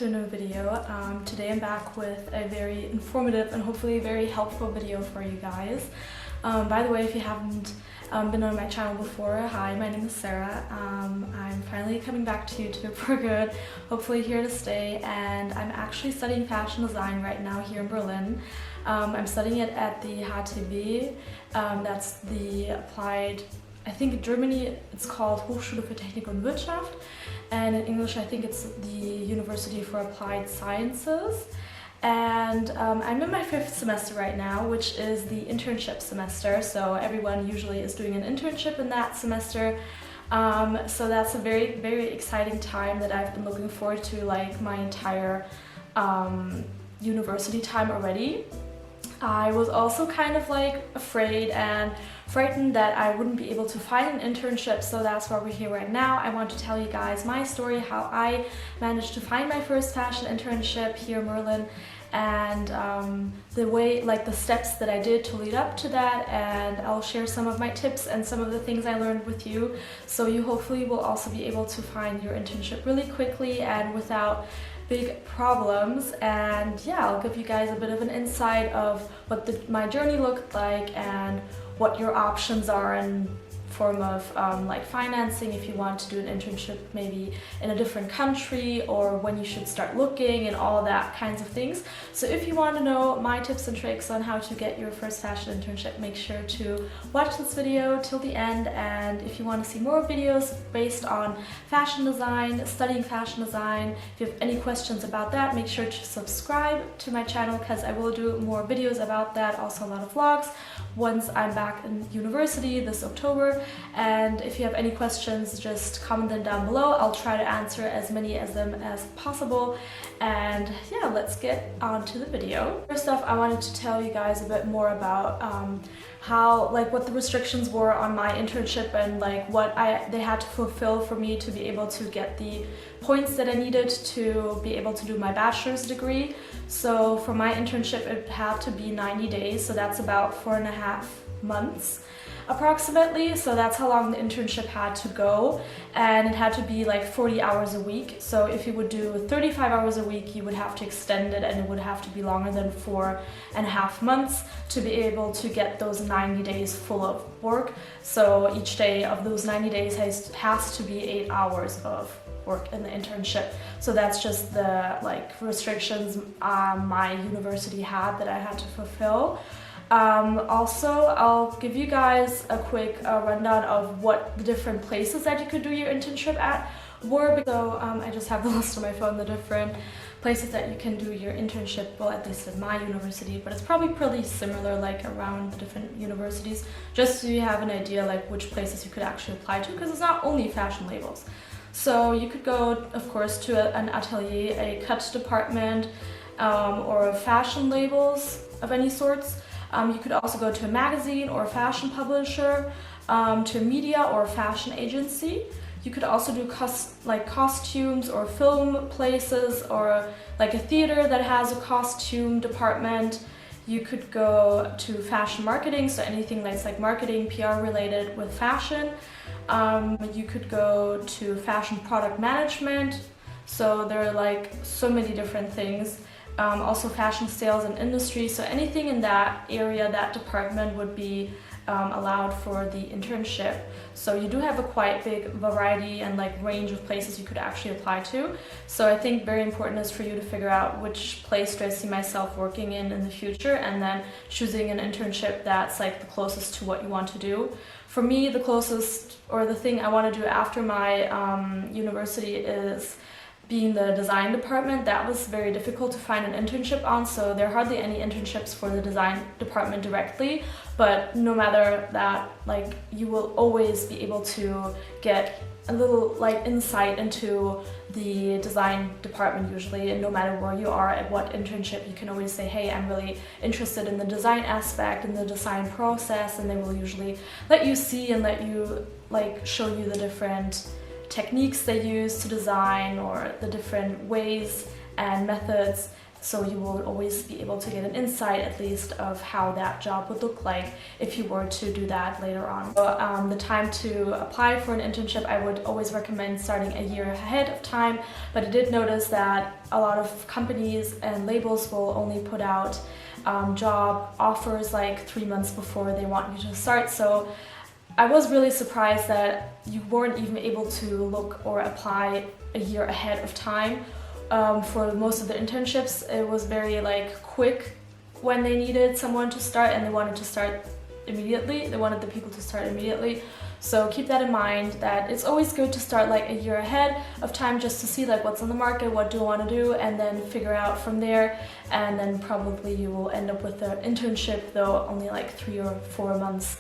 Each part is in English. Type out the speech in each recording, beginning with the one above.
to a new video. Today I'm back with a very informative and hopefully very helpful video for you guys. By the way, if you haven't been on my channel before, hi, my name is Sarah. I'm finally coming back to YouTube for good, hopefully here to stay, and I'm actually studying fashion design right now here in Berlin. I'm studying it at the HTB, that's the applied, I think in Germany it's called Hochschule für Technik und Wirtschaft, and in English I think it's the University for Applied Sciences. And I'm in my 5th semester right now, which is the internship semester, so everyone usually is doing an internship in that semester. So that's a very, very exciting time that I've been looking forward to like my entire university time already. I was also kind of like afraid and frightened that I wouldn't be able to find an internship, so that's why we're here right now. I want to tell you guys my story, how I managed to find my first fashion internship here in Berlin, and the way, like the steps that I did to lead up to that, and I'll share some of my tips and some of the things I learned with you, so you hopefully will also be able to find your internship really quickly and without big problems. And yeah, I'll give you guys a bit of an insight of what my journey looked like and what your options are in form of like financing if you want to do an internship maybe in a different country, or when you should start looking and all that kinds of things. So if you want to know my tips and tricks on how to get your first fashion internship, make sure to watch this video till the end. And if you want to see more videos based on fashion design, studying fashion design, if you have any questions about that, make sure to subscribe to my channel because I will do more videos about that, also a lot of vlogs once I'm back in university this October. And if you have any questions, just comment them down below. I'll try to answer as many of them as possible. And yeah, let's get on to the video. First off, I wanted to tell you guys a bit more about what the restrictions were on my internship and like what they had to fulfill for me to be able to get the points that I needed to be able to do my bachelor's degree. So for my internship it had to be 90 days, so that's about 4.5 months approximately. So that's how long the internship had to go, and it had to be like 40 hours a week. So if you would do 35 hours a week, you would have to extend it, and it would have to be longer than 4.5 months to be able to get those 90 days full of work. So each day of those 90 days has to be 8 hours of work in the internship. So that's just the like restrictions my university had that I had to fulfill. Also, I'll give you guys a quick rundown of what the different places that you could do your internship at were. So I just have the list on my phone, the different places that you can do your internship, well, at least at my university, but it's probably pretty similar like around the different universities, just so you have an idea like which places you could actually apply to, because it's not only fashion labels. So you could go, of course, to an atelier, a cut department, or fashion labels of any sorts. You could also go to a magazine or a fashion publisher, to a media or a fashion agency. You could also do costumes or film places, or like a theater that has a costume department. You could go to fashion marketing, so anything that's like marketing, PR related with fashion. You could go to fashion product management, so there are like so many different things. Also fashion sales and industry, so anything in that area, that department would be allowed for the internship. So you do have a quite big variety and like range of places you could actually apply to. So I think very important is for you to figure out which place do I see myself working in the future, and then choosing an internship that's like the closest to what you want to do. For me, the closest, or the thing I want to do after my university is being the design department. That was very difficult to find an internship on, so there are hardly any internships for the design department directly, but no matter that, like, you will always be able to get a little like insight into the design department usually, and no matter where you are at what internship, you can always say, hey, I'm really interested in the design aspect and the design process, and they will usually let you see and let you like show you the different techniques they use to design, or the different ways and methods So you will always be able to get an insight at least of how that job would look like if you were to do that later on. So, the time to apply for an internship, I would always recommend starting a year ahead of time, but I did notice that a lot of companies and labels will only put out job offers like 3 months before they want you to start. So I was really surprised that you weren't even able to look or apply a year ahead of time. For most of the internships, it was very like quick when they needed someone to start, and they wanted to start immediately. They wanted the people to start immediately. So keep that in mind, that it's always good to start like a year ahead of time, just to see like what's on the market, what do I want to do, and then figure out from there. And then probably you will end up with the internship, though only like 3 or 4 months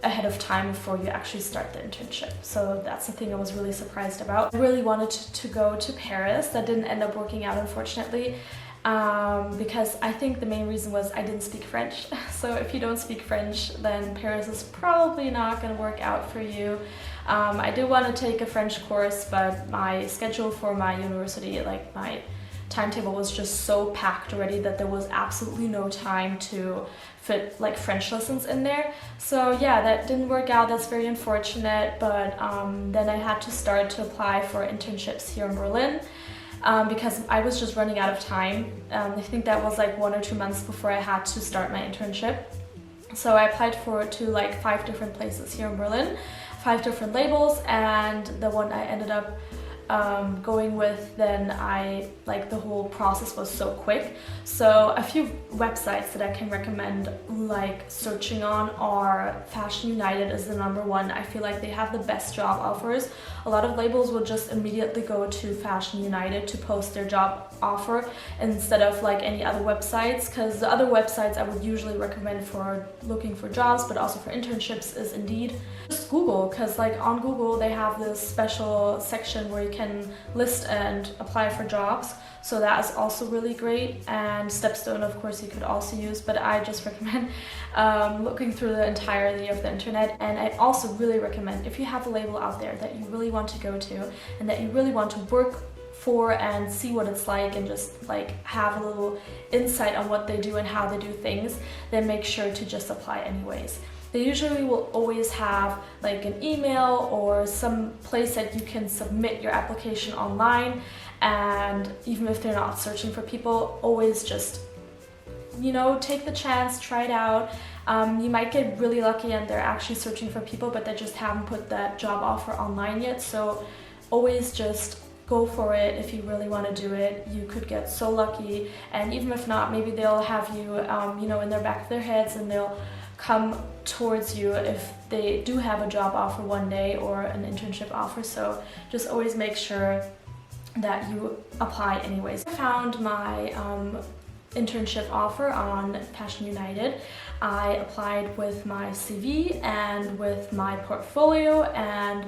ahead of time before you actually start the internship. So that's the thing I was really surprised about. I really wanted to go to Paris. That didn't end up working out, unfortunately, because I think the main reason was I didn't speak French. So if you don't speak French, then Paris is probably not going to work out for you. I did want to take a French course, but my schedule for my university, like my timetable, was just so packed already that there was absolutely no time to fit like French lessons in there. So yeah, that didn't work out. That's very unfortunate. But then I had to start to apply for internships here in Berlin, because I was just running out of time. I think that was like 1 or 2 months before I had to start my internship. So I applied to like 5 different places here in Berlin, 5 different labels, and the one I ended up going with, then the whole process was so quick. So a few websites that I can recommend like searching on are Fashion United is the #1. I feel like they have the best job offers. A lot of labels will just immediately go to Fashion United to post their job offer instead of like any other websites, because the other websites I would usually recommend for looking for jobs but also for internships is Indeed. Just Google, because like on Google they have this special section where you can list and apply for jobs, so that is also really great. And Stepstone, of course, you could also use, but I just recommend looking through the entirety of the internet. And I also really recommend, if you have a label out there that you really want to go to and that you really want to work for and see what it's like and just like have a little insight on what they do and how they do things, then make sure to just apply anyways. They usually will always have like an email or some place that you can submit your application online, and even if they're not searching for people, always just, you know, take the chance, try it out. You might get really lucky and they're actually searching for people, but they just haven't put that job offer online yet. So always just go for it. If you really want to do it, you could get so lucky. And even if not, maybe they'll have you, you know, in their back of their heads, and they'll come towards you if they do have a job offer one day or an internship offer. So just always make sure that you apply anyways. I found my internship offer on Fashion United. I applied with my CV and with my portfolio, and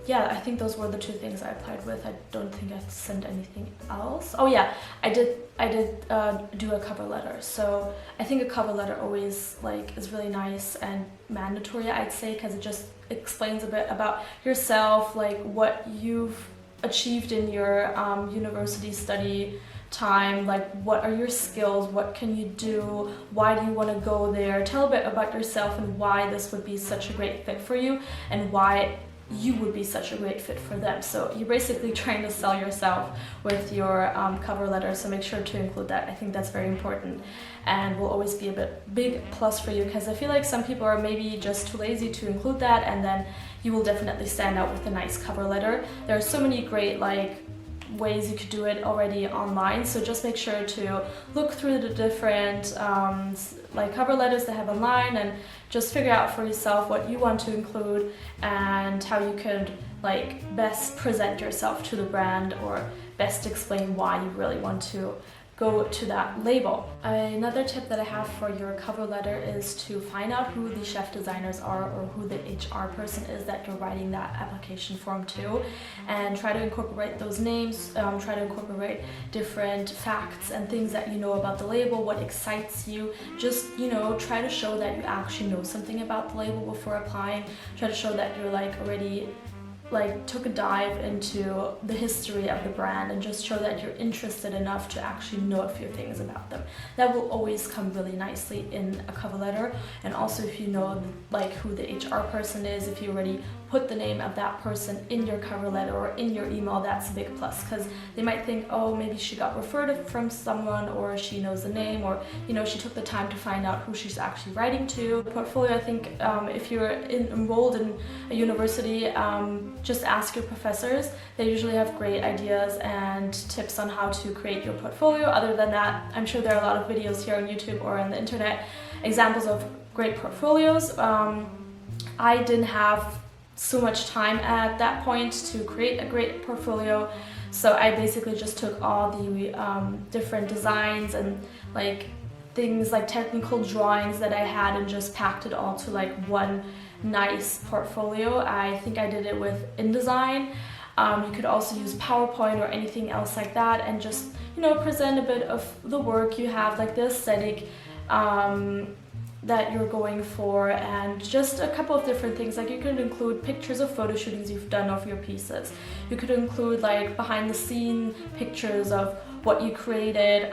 yeah, I think those were the 2 things I applied with. I don't think I sent anything else. Oh yeah, I did do a cover letter. So I think a cover letter always like is really nice and mandatory, I'd say, because it just explains a bit about yourself, like what you've achieved in your university study time, like what are your skills, what can you do, why do you want to go there. Tell a bit about yourself and why this would be such a great fit for you and why you would be such a great fit for them. So you're basically trying to sell yourself with your cover letter, so make sure to include that. I think that's very important and will always be a big plus for you, because I feel like some people are maybe just too lazy to include that, and then you will definitely stand out with a nice cover letter. There are so many great like ways you could do it already online, so just make sure to look through the different like cover letters they have online, and just figure out for yourself what you want to include and how you could like best present yourself to the brand, or best explain why you really want to go to that label. Another tip that I have for your cover letter is to find out who the chef designers are, or who the HR person is that you're writing that application form to, and try to incorporate those names, try to incorporate different facts and things that you know about the label, what excites you. Just, you know, try to show that you actually know something about the label before applying. Try to show that you're like already like took a dive into the history of the brand and just show that you're interested enough to actually know a few things about them. That will always come really nicely in a cover letter. And also if you know like who the HR person is, if you already put the name of that person in your cover letter or in your email, that's a big plus, because they might think, oh, maybe she got referred from someone, or she knows the name, or you know, she took the time to find out who she's actually writing to. Portfolio, I think if you're enrolled in a university, just ask your professors. They usually have great ideas and tips on how to create your portfolio. Other than that, I'm sure there are a lot of videos here on YouTube or on the internet, examples of great portfolios. I didn't have so much time at that point to create a great portfolio, so I basically just took all the different designs and like things like technical drawings that I had and just packed it all to like one nice portfolio. I think I did it with InDesign. You could also use PowerPoint or anything else like that, and just, you know, present a bit of the work you have, like the aesthetic that you're going for, and just a couple of different things. Like you could include pictures of photo shootings you've done of your pieces. You could include like behind the scene pictures of what you created,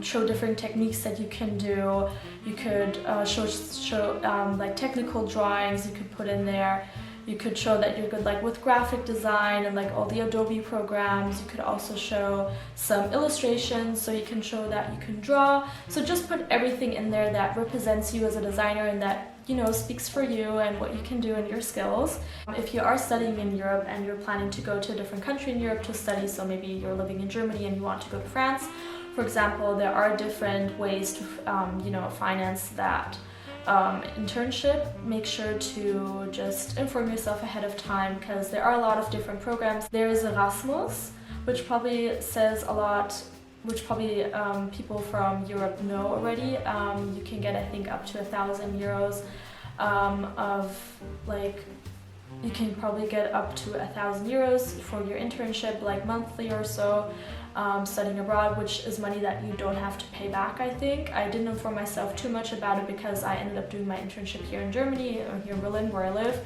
show different techniques that you can do. You could show like technical drawings you could put in there. You could show that you're good like with graphic design and like all the Adobe programs. You could also show some illustrations, so you can show that you can draw. So just put everything in there that represents you as a designer and that, you know, speaks for you and what you can do and your skills. If you are studying in Europe and you're planning to go to a different country in Europe to study, so maybe you're living in Germany and you want to go to France, for example, there are different ways to you know, finance that internship. Make sure to just inform yourself ahead of time, because there are a lot of different programs. There is Erasmus, which probably says a lot, which probably people from Europe know already. You can get, I think, up to €1,000 of like, you can probably get up to €1,000 for your internship, like monthly or so, studying abroad, which is money that you don't have to pay back, I think. I didn't inform myself too much about it because I ended up doing my internship here in Germany, or here in Berlin where I live.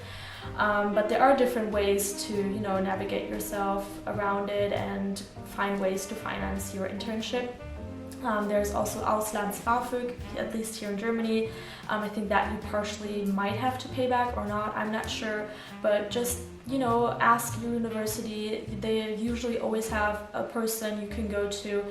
But there are different ways to, you know, navigate yourself around it and find ways to finance your internship. There's also Auslands-BAföG, at least here in Germany. I think that you partially might have to pay back or not, I'm not sure, but just, you know, ask your university. They usually always have a person you can go to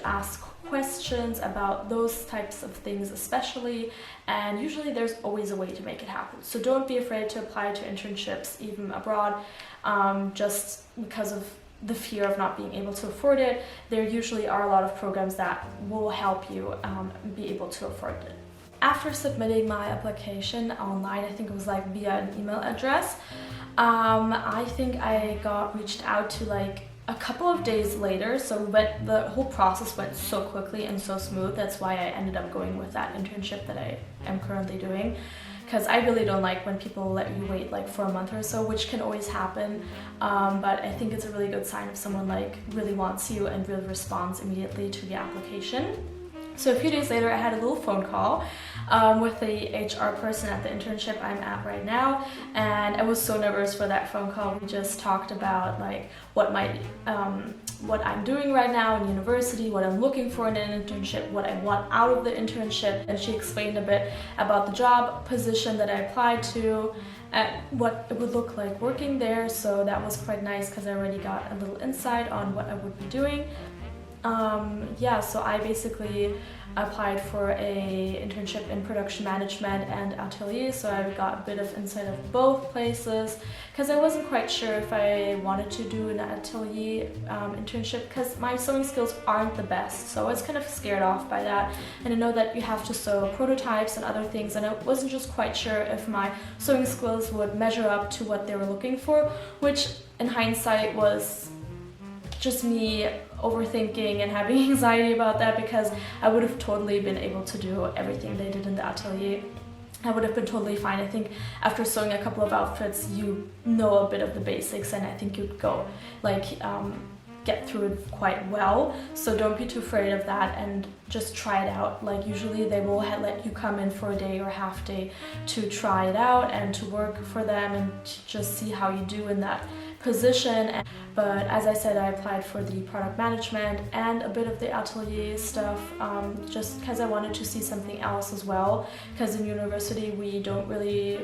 ask questions about those types of things especially, and usually there's always a way to make it happen. So don't be afraid to apply to internships even abroad, just because of the fear of not being able to afford it. There usually are a lot of programs that will help you be able to afford it. After submitting my application online, I think it was like via an email address, I think I got reached out to like a couple of days later, so the whole process went so quickly and so smooth. That's why I ended up going with that internship that I am currently doing, because I really don't like when people let you wait like for a month or so, which can always happen, but I think it's a really good sign if someone like really wants you and really responds immediately to the application. So a few days later, I had a little phone call with the HR person at the internship I'm at right now, and I was so nervous for that phone call. We just talked about like what I'm doing right now in university, what I'm looking for in an internship, what I want out of the internship, and she explained a bit about the job position that I applied to and what it would look like working there. So that was quite nice because I already got a little insight on what I would be doing. Yeah, so I basically applied for a internship in production management and atelier, so I got a bit of insight of both places, because I wasn't quite sure if I wanted to do an atelier internship, because my sewing skills aren't the best, so I was kind of scared off by that. And I know that you have to sew prototypes and other things, and I wasn't just quite sure if my sewing skills would measure up to what they were looking for, which in hindsight was just me overthinking and having anxiety about that, because I would have totally been able to do everything they did in the atelier. I would have been totally fine. I think after sewing a couple of outfits, you know a bit of the basics, and I think you'd go like get through it quite well. So don't be too afraid of that and just try it out. Like usually they will let you come in for a day or half day to try it out and to work for them and to just see how you do in that position. But as I said, I applied for the product management and a bit of the atelier stuff, just because I wanted to see something else as well, because in university we don't really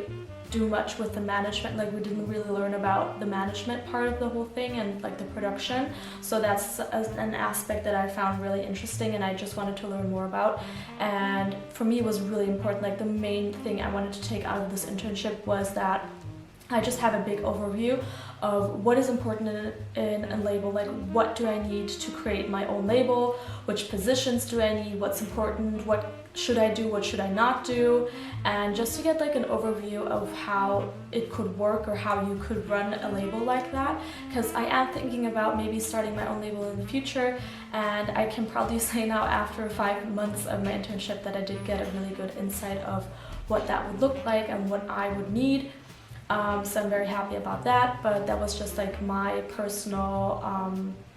do much with the management. Like we didn't really learn about the management part of the whole thing and like the production, so that's an aspect that I found really interesting and I just wanted to learn more about. And for me it was really important, like the main thing I wanted to take out of this internship was that I just have a big overview of what is important in a label, like what do I need to create my own label, which positions do I need, what's important, what should I do, what should I not do, and just to get like an overview of how it could work or how you could run a label like that, because I am thinking about maybe starting my own label in the future, and I can probably say now after 5 months of my internship that I did get a really good insight of what that would look like and what I would need. So I'm very happy about that, but that was just like my personal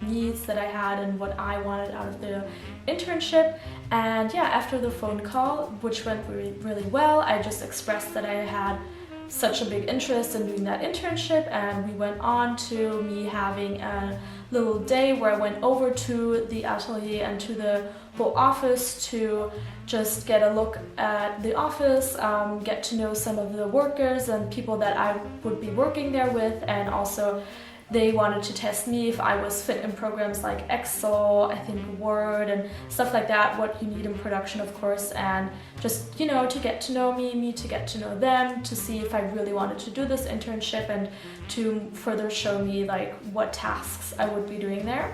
needs that I had and what I wanted out of the internship. And yeah, after the phone call, which went really well, I just expressed that I had such a big interest in doing that internship, and we went on to me having a little day where I went over to the atelier and to the whole office to just get a look at the office, get to know some of the workers and people that I would be working there with, and also they wanted to test me if I was fit in programs like Excel, I think Word and stuff like that, what you need in production of course, and just, you know, to get to know me to get to know them, to see if I really wanted to do this internship and to further show me like what tasks I would be doing there.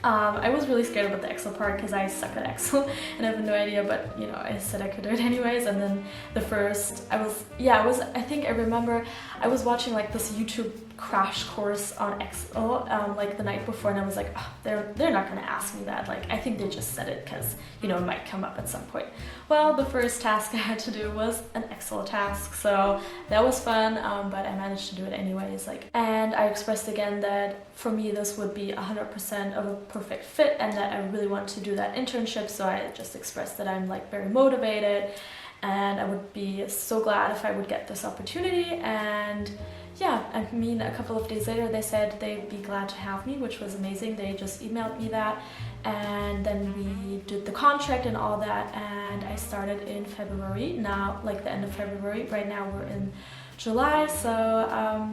I was really scared about the Excel part because I suck at Excel and I have no idea, but you know, I said I could do it anyways. And then I think I remember I was watching like this YouTube crash course on Excel like the night before, and I was like, oh, they're not gonna ask me that, like I think they just said it because, you know, it might come up at some point. Well, the first task I had to do was an Excel task, so that was fun, but I managed to do it anyways. And I expressed again that for me this would be 100% of a perfect fit and that I really want to do that internship, so I just expressed that I'm like very motivated and I would be so glad if I would get this opportunity. And yeah, I mean, a couple of days later they said they'd be glad to have me, which was amazing. They just emailed me that, and then we did the contract and all that, and I started in February, now like the end of February. Right now we're in July, so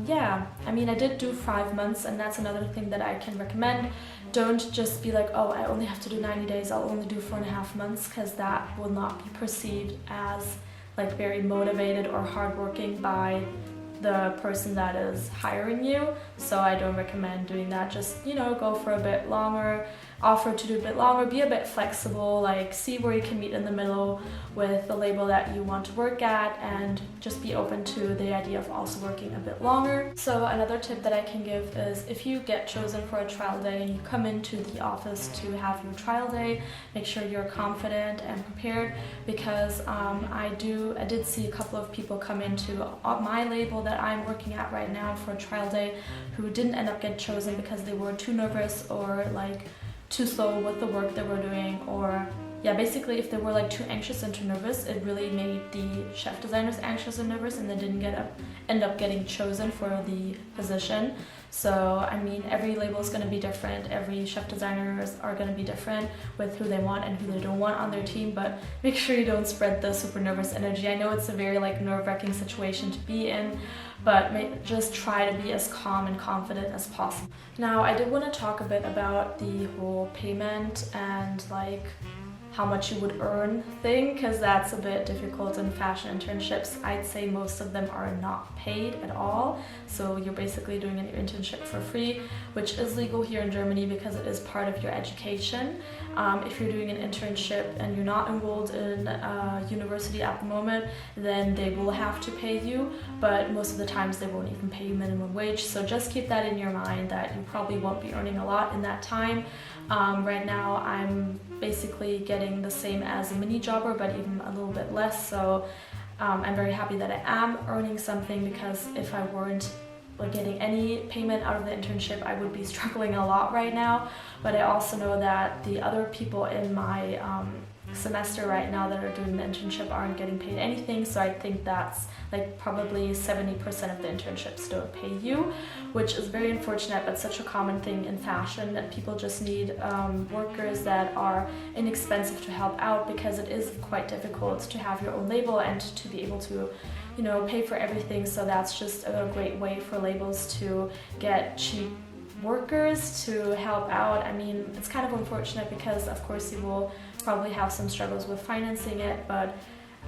yeah, I mean, I did do 5 months, and that's another thing that I can recommend. Don't just be like, oh, I only have to do 90 days, I'll only do 4.5 months, because that will not be perceived as like very motivated or hardworking by the person that is hiring you. So I don't recommend doing that. Just, you know, go for a bit longer, offer to do a bit longer, be a bit flexible, like see where you can meet in the middle with the label that you want to work at, and just be open to the idea of also working a bit longer. So another tip that I can give is if you get chosen for a trial day and you come into the office to have your trial day, make sure you're confident and prepared, because I did see a couple of people come into my label that I'm working at right now for a trial day who didn't end up getting chosen because they were too nervous or like too slow with the work they were doing, or yeah, basically if they were like too anxious and too nervous, it really made the chef designers anxious and nervous, and they didn't end up getting chosen for the position. So I mean, every label is going to be different, every chef designers are going to be different with who they want and who they don't want on their team, but make sure you don't spread the super nervous energy. I know it's a very like nerve-wracking situation to be in, but just try to be as calm and confident as possible. Now, I did want to talk a bit about the whole payment and like how much you would earn thing, because that's a bit difficult in fashion internships. I'd say most of them are not paid at all, so you're basically doing an internship for free, which is legal here in Germany because it is part of your education. If you're doing an internship and you're not enrolled in a university at the moment, then they will have to pay you, but most of the times they won't even pay you minimum wage, so just keep that in your mind that you probably won't be earning a lot in that time. Right now I'm basically getting the same as a mini jobber, but even a little bit less, so I'm very happy that I am earning something, because if I weren't getting any payment out of the internship, I would be struggling a lot right now. But I also know that the other people in my semester right now that are doing the internship aren't getting paid anything, so I think that's like probably 70% of the internships don't pay you, which is very unfortunate, but such a common thing in fashion that people just need workers that are inexpensive to help out, because it is quite difficult to have your own label and to be able to, you know, pay for everything. So that's just a great way for labels to get cheap workers to help out. I mean, it's kind of unfortunate because of course you will probably have some struggles with financing it, but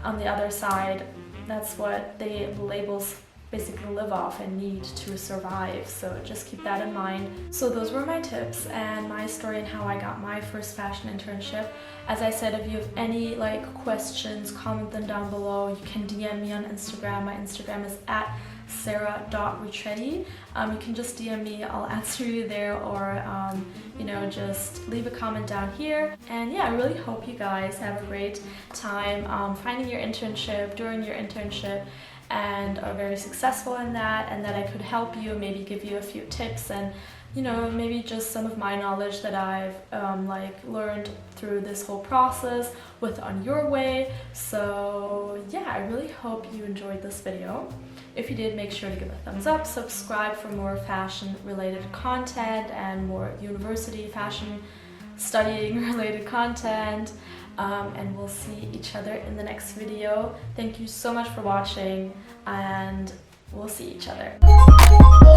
on the other side, that's what the labels basically live off and need to survive, so just keep that in mind. So those were my tips and my story and how I got my first fashion internship. As I said, if you have any questions, comment them down below. You can DM me on Instagram. My Instagram is at sarah.retretti. You can just DM me, I'll answer you there, or you know, just leave a comment down here. And yeah, I really hope you guys have a great time finding your internship, during your internship, and are very successful in that, and that I could help you, maybe give you a few tips, and you know, maybe just some of my knowledge that I've learned through this whole process with On Your Way. So yeah, I really hope you enjoyed this video. If you did, make sure to give a thumbs up, subscribe for more fashion related content and more university fashion studying related content, and we'll see each other in the next video. Thank you so much for watching, and we'll see each other.